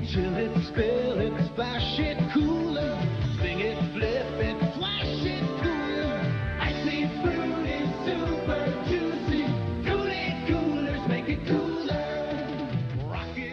chill it, spill it, splash it, Kool-Aid, sing it, flip it, flash it, Kool-Aid, icy, fruity, super juicy, Kool-Aid coolers make it cooler.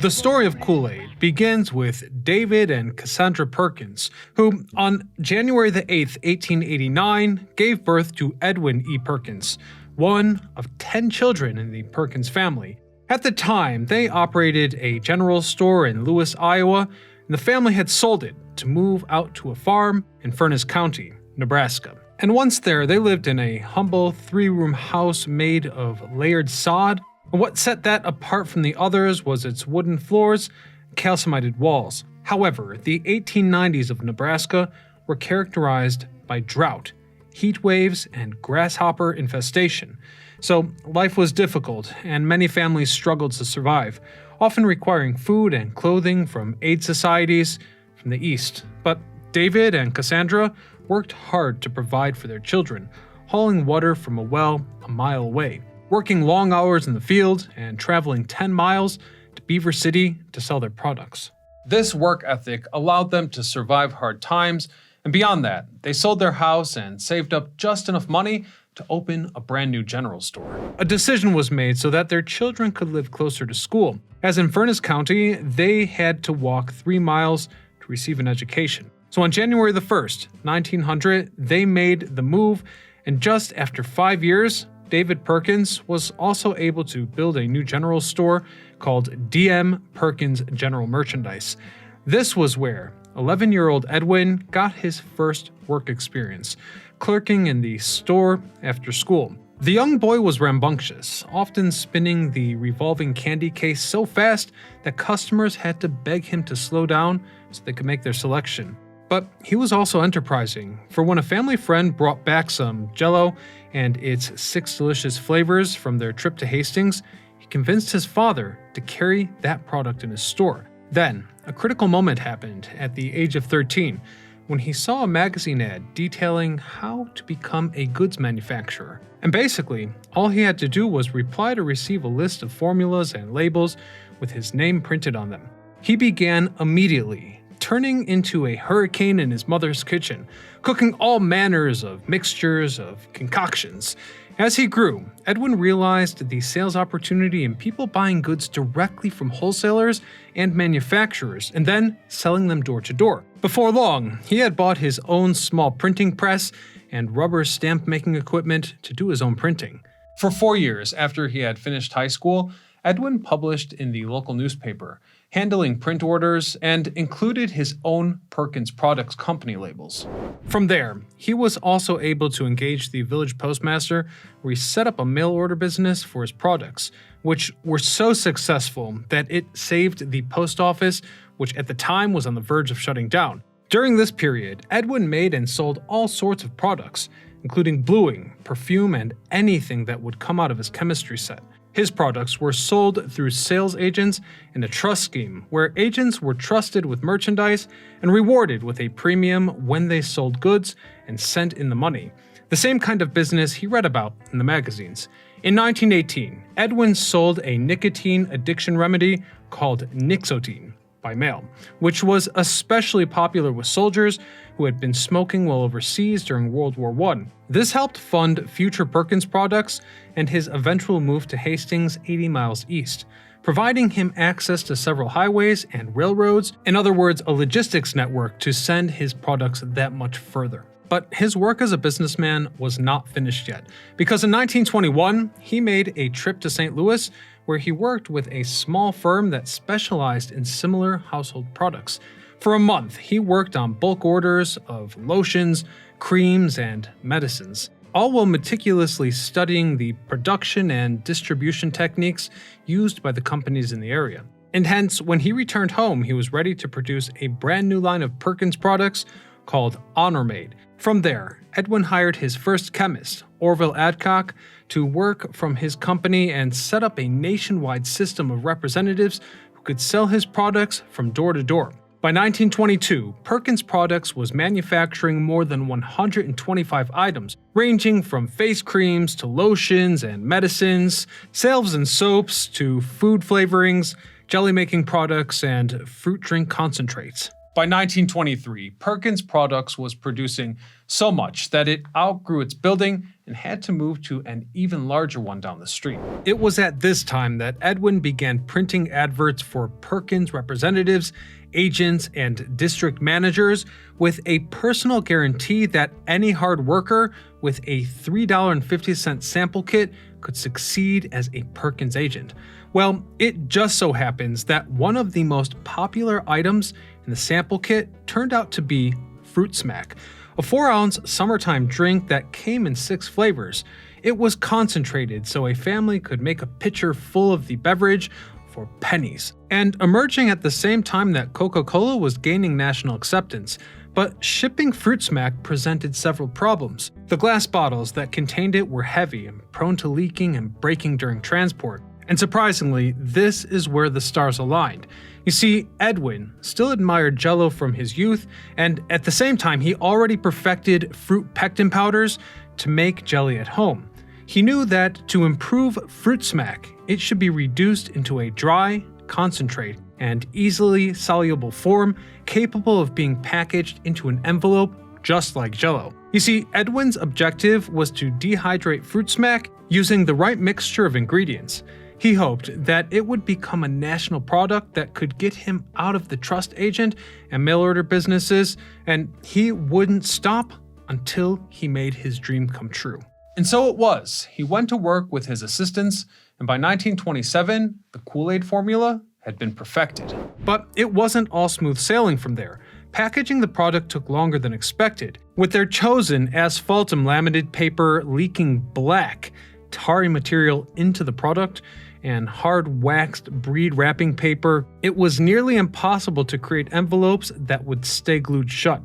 The story of Kool-Aid begins with David and Cassandra Perkins, who on January the 8th, 1889, gave birth to Edwin E. Perkins, one of 10 children in the Perkins family. At the time, they operated a general store in Lewis, Iowa, and the family had sold it to move out to a farm in Furnace County, Nebraska. And once there, they lived in a humble 3-room house made of layered sod. And what set that apart from the others was its wooden floors and calcited walls. However, the 1890s of Nebraska were characterized by drought, heat waves, and grasshopper infestation. So life was difficult, and many families struggled to survive, often requiring food and clothing from aid societies from the East. But David and Cassandra worked hard to provide for their children, hauling water from a well a mile away, working long hours in the field, and traveling 10 miles to Beaver City to sell their products. This work ethic allowed them to survive hard times, and beyond that, they sold their house and saved up just enough money to open a brand new general store. A decision was made so that their children could live closer to school, as in Furnace County, they had to walk 3 miles to receive an education. So on January the 1st, 1900, they made the move, and just after 5 years, David Perkins was also able to build a new general store called D.M. Perkins General Merchandise. This was where 11-year-old Edwin got his first work experience, clerking in the store after school. The young boy was rambunctious, often spinning the revolving candy case so fast that customers had to beg him to slow down so they could make their selection. But he was also enterprising, for when a family friend brought back some Jell-O and its 6 delicious flavors from their trip to Hastings, he convinced his father to carry that product in his store. Then, a critical moment happened at the age of 13, when he saw a magazine ad detailing how to become a goods manufacturer. And basically, all he had to do was reply to receive a list of formulas and labels with his name printed on them. He began immediately, turning into a hurricane in his mother's kitchen, cooking all manners of mixtures of concoctions. As he grew, Edwin realized the sales opportunity in people buying goods directly from wholesalers and manufacturers, and then selling them door to door. Before long, he had bought his own small printing press and rubber stamp making equipment to do his own printing. For 4 years after he had finished high school, Edwin published in the local newspaper, handling print orders, and included his own Perkins Products company labels. From there, he was also able to engage the village postmaster, where he set up a mail order business for his products, which were so successful that it saved the post office, which at the time was on the verge of shutting down. During this period, Edwin made and sold all sorts of products, including bluing, perfume, and anything that would come out of his chemistry set. His products were sold through sales agents in a trust scheme, where agents were trusted with merchandise and rewarded with a premium when they sold goods and sent in the money. The same kind of business he read about in the magazines. In 1918, Edwin sold a nicotine addiction remedy called Nixotine by mail, which was especially popular with soldiers who had been smoking while overseas during World War I. This helped fund future Perkins products and his eventual move to Hastings 80 miles east, providing him access to several highways and railroads, in other words, a logistics network to send his products that much further. But his work as a businessman was not finished yet, because in 1921, he made a trip to St. Louis where he worked with a small firm that specialized in similar household products. For a month, he worked on bulk orders of lotions, creams, and medicines, all while meticulously studying the production and distribution techniques used by the companies in the area. And hence, when he returned home, he was ready to produce a brand new line of Perkins products called Honor-Made. From there, Edwin hired his first chemist, Orville Adcock, to work from his company and set up a nationwide system of representatives who could sell his products from door to door. By 1922, Perkins Products was manufacturing more than 125 items, ranging from face creams to lotions and medicines, salves and soaps to food flavorings, jelly-making products, and fruit drink concentrates. By 1923, Perkins Products was producing so much that it outgrew its building and had to move to an even larger one down the street. It was at this time that Edwin began printing adverts for Perkins representatives, agents, and district managers with a personal guarantee that any hard worker with a $3.50 sample kit could succeed as a Perkins agent. Well, it just so happens that one of the most popular items in the sample kit turned out to be Fruit Smack, a 4-ounce summertime drink that came in 6 flavors. It was concentrated so a family could make a pitcher full of the beverage for pennies, and emerging at the same time that Coca-Cola was gaining national acceptance. But shipping Fruit Smack presented several problems. The glass bottles that contained it were heavy and prone to leaking and breaking during transport. And surprisingly, this is where the stars aligned. You see, Edwin still admired Jell-O from his youth, and at the same time, he already perfected fruit pectin powders to make jelly at home. He knew that to improve Fruit Smack, it should be reduced into a dry, concentrate, and easily soluble form capable of being packaged into an envelope just like Jell-O. You see, Edwin's objective was to dehydrate Fruit Smack using the right mixture of ingredients. He hoped that it would become a national product that could get him out of the trust agent and mail order businesses, and he wouldn't stop until he made his dream come true. And so it was. He went to work with his assistants, and by 1927, the Kool-Aid formula had been perfected. But it wasn't all smooth sailing from there. Packaging the product took longer than expected, with their chosen asphaltum laminated paper leaking black, tarry material into the product, and hard waxed breed wrapping paper. It was nearly impossible to create envelopes that would stay glued shut.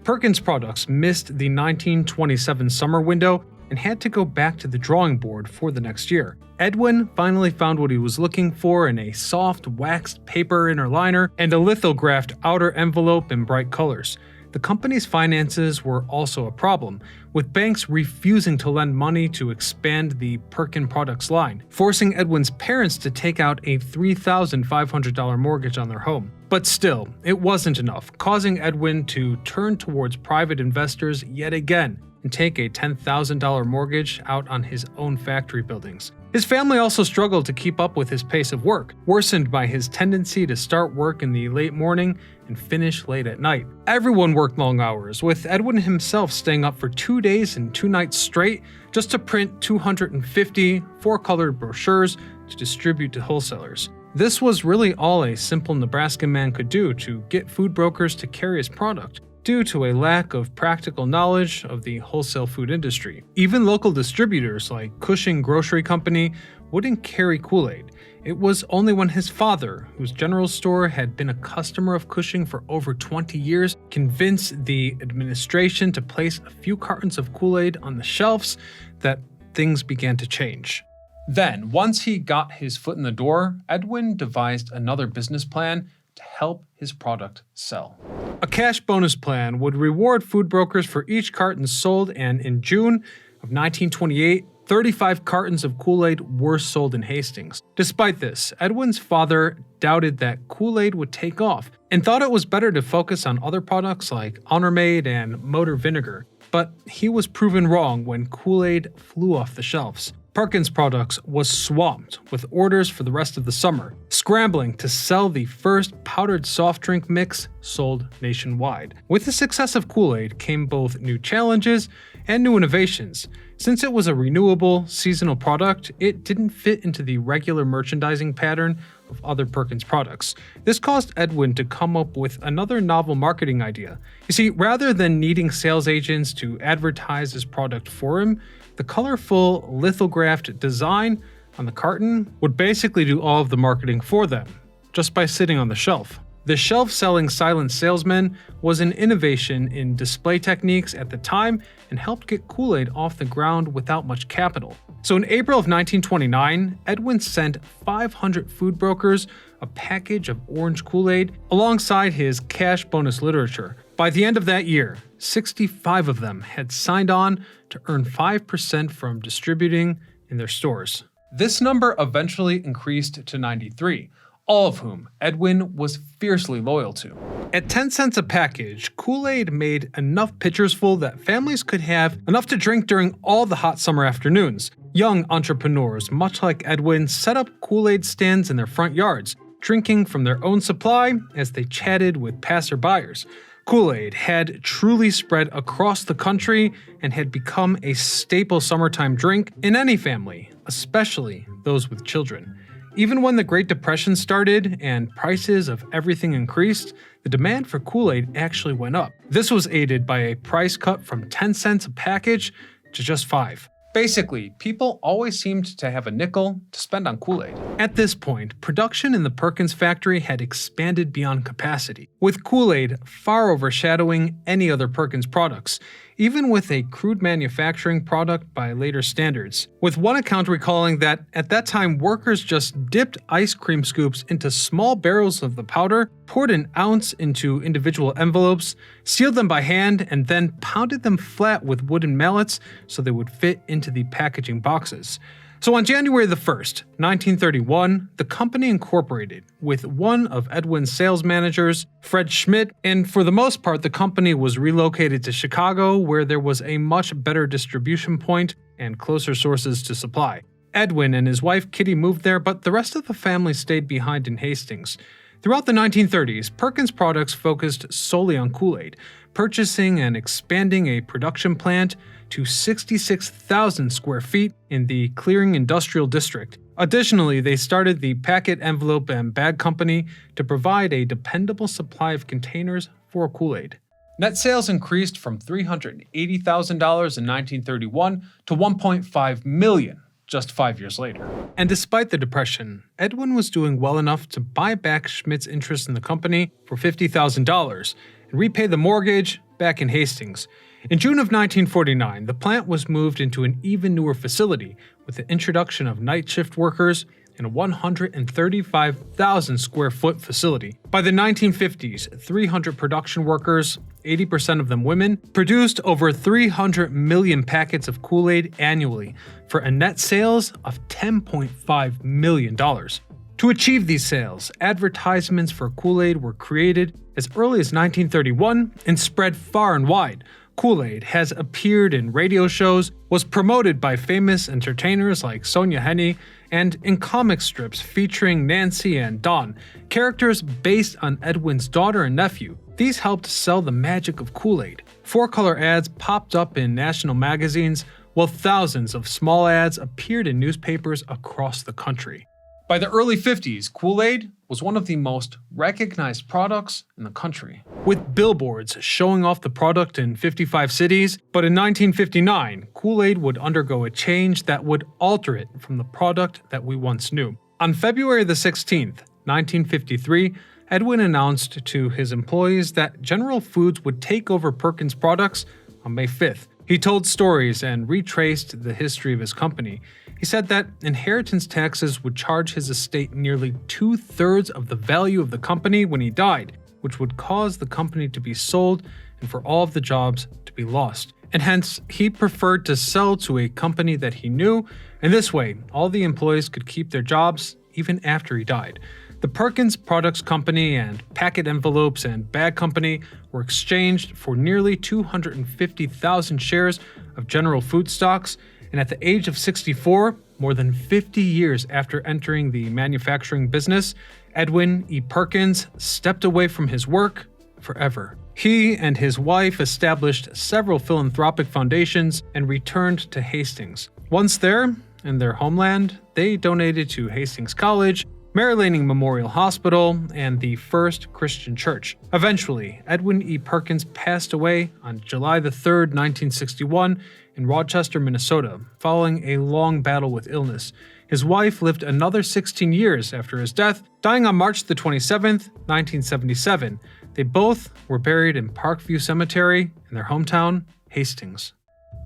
Perkins Products missed the 1927 summer window and had to go back to the drawing board for the next year. Edwin finally found what he was looking for in a soft waxed paper inner liner and a lithographed outer envelope in bright colors. The company's finances were also a problem, with banks refusing to lend money to expand the Perkins Products line, forcing Edwin's parents to take out a $3,500 mortgage on their home. But still, it wasn't enough, causing Edwin to turn towards private investors yet again and take a $10,000 mortgage out on his own factory buildings. His family also struggled to keep up with his pace of work, worsened by his tendency to start work in the late morning and finish late at night. Everyone worked long hours, with Edwin himself staying up for 2 days and 2 nights straight just to print 250 4-colored brochures to distribute to wholesalers. This was really all a simple Nebraskan man could do to get food brokers to carry his product, due to a lack of practical knowledge of the wholesale food industry. Even local distributors like Cushing Grocery Company wouldn't carry Kool-Aid. It was only when his father, whose general store had been a customer of Cushing for over 20 years, convinced the administration to place a few cartons of Kool-Aid on the shelves that things began to change. Then, once he got his foot in the door, Edwin devised another business plan to help his product sell. A cash bonus plan would reward food brokers for each carton sold, and in June of 1928, 35 cartons of Kool-Aid were sold in Hastings. Despite this, Edwin's father doubted that Kool-Aid would take off and thought it was better to focus on other products like Honormade and Motor Vinegar. But he was proven wrong when Kool-Aid flew off the shelves. Perkins Products was swamped with orders for the rest of the summer, scrambling to sell the first powdered soft drink mix sold nationwide. With the success of Kool-Aid came both new challenges and new innovations. Since it was a renewable, seasonal product, it didn't fit into the regular merchandising pattern of other Perkins products. This caused Edwin to come up with another novel marketing idea. You see, rather than needing sales agents to advertise his product for him, the colorful lithographed design on the carton would basically do all of the marketing for them, just by sitting on the shelf. The shelf-selling silent salesman was an innovation in display techniques at the time and helped get Kool-Aid off the ground without much capital. So in April of 1929, Edwin sent 500 food brokers a package of orange Kool-Aid alongside his cash bonus literature. By the end of that year, 65 of them had signed on to earn 5% from distributing in their stores. This number eventually increased to 93, all of whom Edwin was fiercely loyal to. At 10 cents a package, Kool-Aid made enough pitchers full that families could have enough to drink during all the hot summer afternoons. Young entrepreneurs, much like Edwin, set up Kool-Aid stands in their front yards, drinking from their own supply as they chatted with passerbyers. Kool-Aid had truly spread across the country and had become a staple summertime drink in any family, especially those with children. Even when the Great Depression started and prices of everything increased, the demand for Kool-Aid actually went up. This was aided by a price cut from 10 cents a package to just 5. Basically, people always seemed to have a nickel to spend on Kool-Aid. At this point, production in the Perkins factory had expanded beyond capacity, with Kool-Aid far overshadowing any other Perkins products, even with a crude manufacturing product by later standards. With one account recalling that at that time workers just dipped ice cream scoops into small barrels of the powder, poured an ounce into individual envelopes, sealed them by hand, and then pounded them flat with wooden mallets so they would fit into the packaging boxes. So on January the 1st, 1931, the company incorporated with one of Edwin's sales managers, Fred Schmidt, and for the most part the company was relocated to Chicago, where there was a much better distribution point and closer sources to supply. Edwin and his wife Kitty moved there, but the rest of the family stayed behind in Hastings. Throughout the 1930s, Perkins products focused solely on Kool-Aid, purchasing and expanding a production plant to 66,000 square feet in the Clearing Industrial District. Additionally, they started the Packet, Envelope, and Bag Company to provide a dependable supply of containers for Kool-Aid. Net sales increased from $380,000 in 1931 to $1.5 million just 5 years later. And despite the Depression, Edwin was doing well enough to buy back Schmidt's interest in the company for $50,000 and repay the mortgage back in Hastings. In June of 1949, the plant was moved into an even newer facility with the introduction of night shift workers in a 135,000 square foot facility. By the 1950s, 300 production workers, 80% of them women, produced over 300 million packets of Kool-Aid annually for a net sales of $10.5 million. To achieve these sales, advertisements for Kool-Aid were created as early as 1931 and spread far and wide. Kool-Aid has appeared in radio shows, was promoted by famous entertainers like Sonja Henie, and in comic strips featuring Nancy and Dawn, characters based on Edwin's daughter and nephew. These helped sell the magic of Kool-Aid. 4-color ads popped up in national magazines, while thousands of small ads appeared in newspapers across the country. By the early 50s, Kool-Aid was one of the most recognized products in the country, with billboards showing off the product in 55 cities. But in 1959, Kool-Aid would undergo a change that would alter it from the product that we once knew. On February the 16th, 1953, Edwin announced to his employees that General Foods would take over Perkins products on May 5th. He told stories and retraced the history of his company. He said that inheritance taxes would charge his estate nearly 2/3 of the value of the company when he died, which would cause the company to be sold and for all of the jobs to be lost. And hence, he preferred to sell to a company that he knew, and this way, all the employees could keep their jobs even after he died. The Perkins Products Company and Packet Envelopes and Bag Company were exchanged for nearly 250,000 shares of General Food stocks, and at the age of 64, more than 50 years after entering the manufacturing business, Edwin E. Perkins stepped away from his work forever. He and his wife established several philanthropic foundations and returned to Hastings. Once there, in their homeland, they donated to Hastings College, Mary Lanning Memorial Hospital, and the First Christian Church. Eventually, Edwin E. Perkins passed away on July 3rd, 1961, in Rochester, Minnesota, following a long battle with illness. His wife lived another 16 years after his death, dying on March 27th, 1977. They both were buried in Parkview Cemetery in their hometown, Hastings.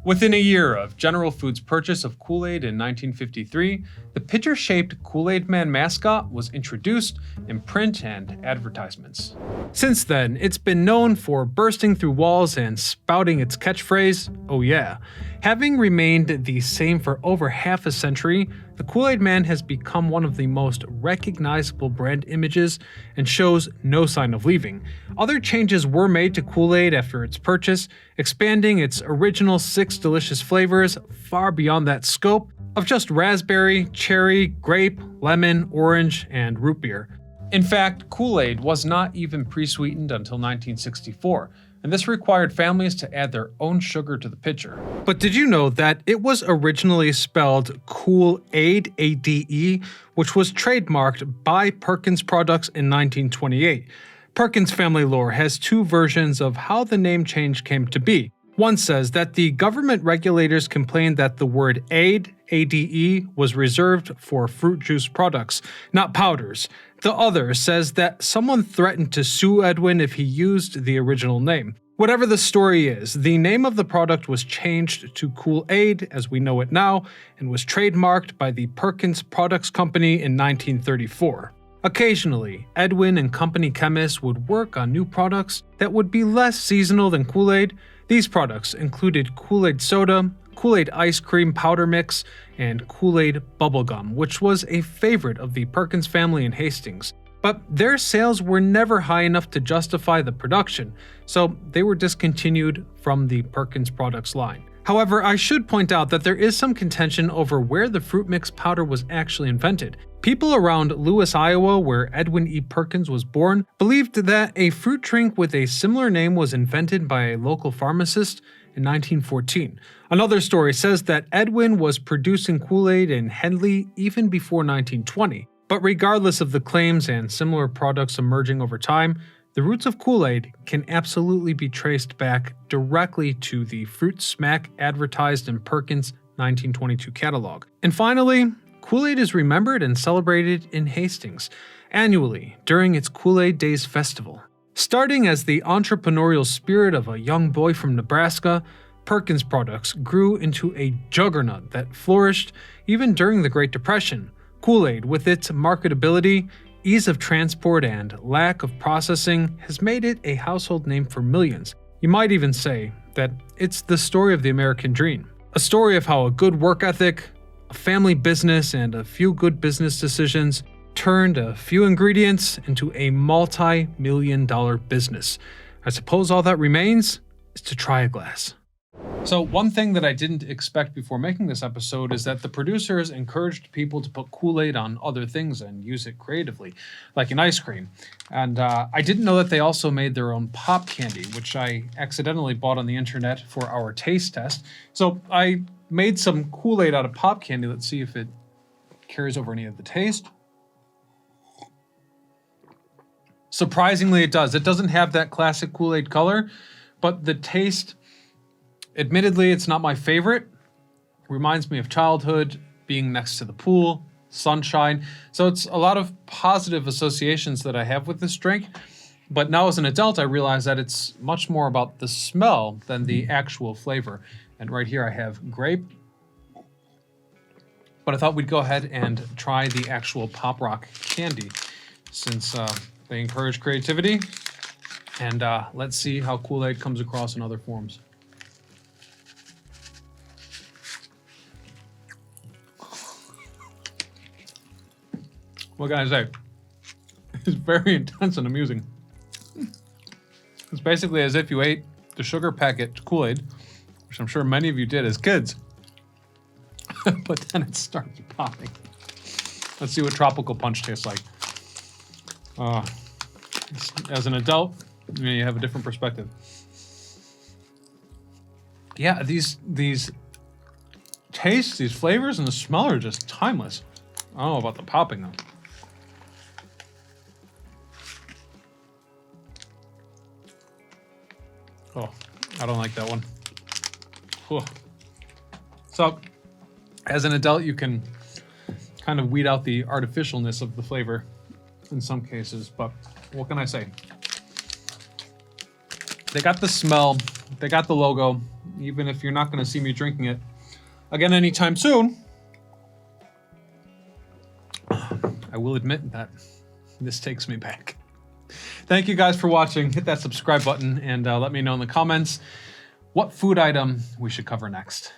Within a year of General Foods' purchase of Kool-Aid in 1953, the pitcher-shaped Kool-Aid Man mascot was introduced in print and advertisements. Since then, it's been known for bursting through walls and spouting its catchphrase, "Oh yeah." Having remained the same for over half a century, the Kool-Aid Man has become one of the most recognizable brand images and shows no sign of leaving. Other changes were made to Kool-Aid after its purchase, expanding its original 6 delicious flavors far beyond that scope of just raspberry, cherry, grape, lemon, orange, and root beer. In fact, Kool-Aid was not even pre-sweetened until 1964, and this required families to add their own sugar to the pitcher. But did you know that it was originally spelled Kool-Ade, A-D-E, which was trademarked by Perkins Products in 1928? Perkins family lore has 2 versions of how the name change came to be. One says that the government regulators complained that the word Ade, A-D-E, was reserved for fruit juice products, not powders. The other says that someone threatened to sue Edwin if he used the original name. Whatever the story is, the name of the product was changed to Kool-Aid as we know it now, and was trademarked by the Perkins Products Company in 1934. Occasionally, Edwin and company chemists would work on new products that would be less seasonal than Kool-Aid. These products included Kool-Aid soda, Kool-Aid ice cream powder mix, and Kool-Aid bubblegum, which was a favorite of the Perkins family in Hastings. But their sales were never high enough to justify the production, so they were discontinued from the Perkins products line. However, I should point out that there is some contention over where the fruit mix powder was actually invented. People around Lewis, Iowa, where Edwin E. Perkins was born, believed that a fruit drink with a similar name was invented by a local pharmacist in 1914. Another story says that Edwin was producing Kool-Aid in Henley even before 1920. But regardless of the claims and similar products emerging over time, the roots of Kool-Aid can absolutely be traced back directly to the fruit smack advertised in Perkins' 1922 catalog. And finally, Kool-Aid is remembered and celebrated in Hastings annually during its Kool-Aid Days Festival. Starting as the entrepreneurial spirit of a young boy from Nebraska, Perkins Products grew into a juggernaut that flourished even during the Great Depression. Kool-Aid, with its marketability, ease of transport, and lack of processing, has made it a household name for millions. You might even say that it's the story of the American dream. A story of how a good work ethic, a family business, and a few good business decisions turned a few ingredients into a multi-million-dollar business. I suppose all that remains is to try a glass. So one thing that I didn't expect before making this episode is that the producers encouraged people to put Kool-Aid on other things and use it creatively, like in ice cream. And I didn't know that they also made their own pop candy, which I accidentally bought on the internet for our taste test. So I made some Kool-Aid out of pop candy. Let's see if it carries over any of the taste. Surprisingly, it does. It doesn't have that classic Kool-Aid color, but the taste, admittedly, it's not my favorite. Reminds me of childhood, being next to the pool, sunshine. So it's a lot of positive associations that I have with this drink. But now as an adult, I realize that it's much more about the smell than the actual flavor. And right here I have grape. But I thought we'd go ahead and try the actual Pop Rock candy since they encourage creativity. And let's see how Kool-Aid comes across in other forms. What can I say? It's very intense and amusing. It's basically as if you ate the sugar packet Kool-Aid, which I'm sure many of you did as kids, but then it starts popping. Let's see what Tropical Punch tastes like. As an adult, you have a different perspective. Yeah, these tastes, these flavors, and the smell are just timeless. I don't know about the popping though. Oh, I don't like that one. Whew. So, as an adult, you can kind of weed out the artificialness of the flavor in some cases, but what can I say? They got the smell, they got the logo, even if you're not going to see me drinking it again anytime soon. I will admit that this takes me back. Thank you guys for watching. Hit that subscribe button and let me know in the comments what food item we should cover next.